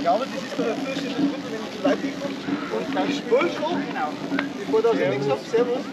Ja, aber das ist der Durchschnitt, wenn die Leute kommen und dann spulst du. Genau. Bevor du also nichts hast, servus.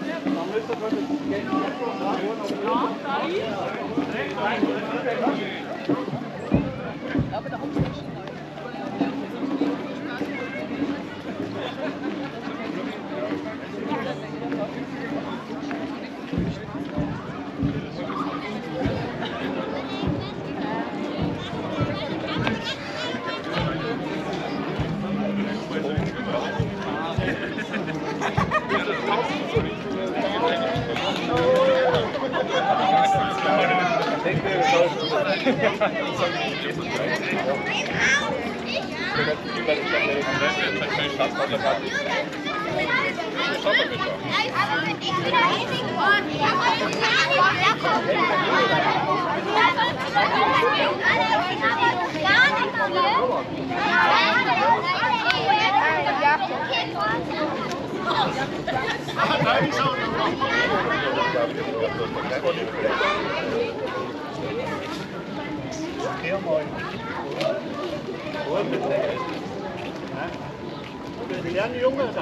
Die lernen Jungen aus.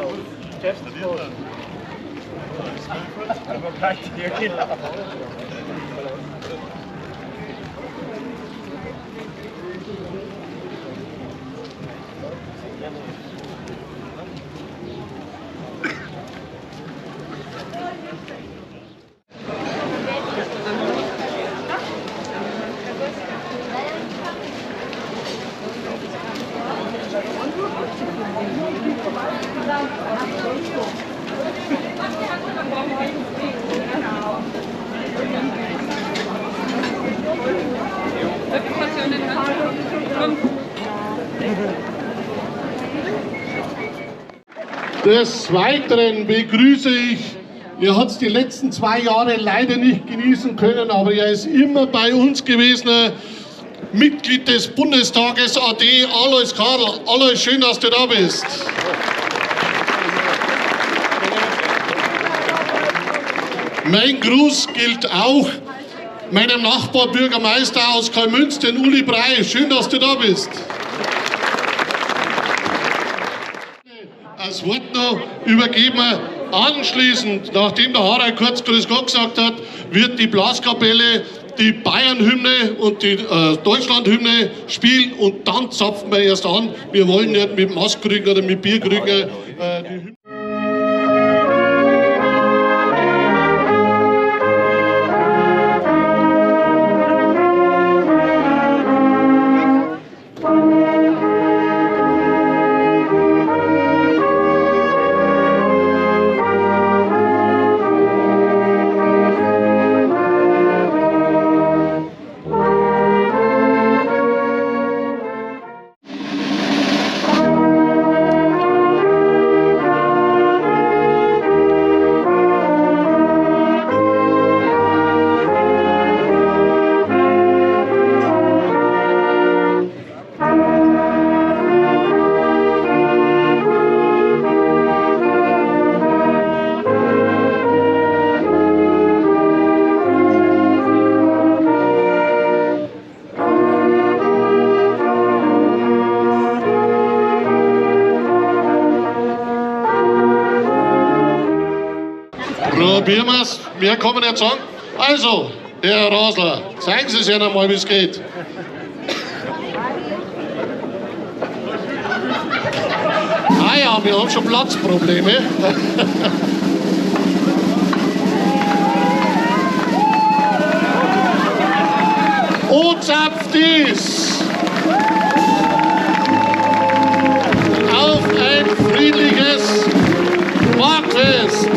Festzug. Aber gleich hier geht. Des Weiteren begrüße ich, er hat es die letzten 2 Jahre leider nicht genießen können, aber er ist immer bei uns gewesen, Mitglied des Bundestages AD, Alois Karl. Alois, schön, dass du da bist. Mein Gruß gilt auch meinem Nachbarbürgermeister aus Kalmünz, den Uli Brey. Schön, dass du da bist. Das Wort noch übergeben wir anschließend, nachdem der Harald kurz Grüß Gott gesagt hat, wird die Blaskapelle die Bayern-Hymne und die Deutschland-Hymne spielen und dann zapfen wir erst an. Wir wollen nicht mit Maskrügen oder mit Bierkrügen die Hymne. Probieren wir es. Mehr kann man nicht sagen. Also, Herr Rasler, zeigen Sie es ja noch mal, wie es geht. Ah ja, wir haben schon Platzprobleme. Und zapft dies auf ein friedliches Marktfest.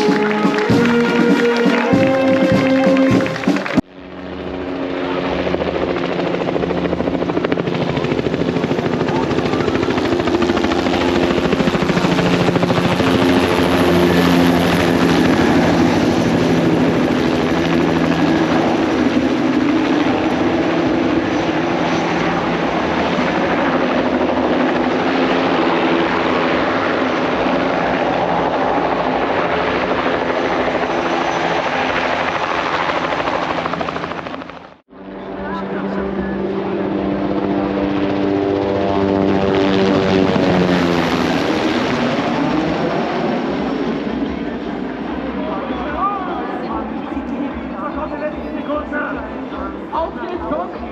Auf geht's, komm!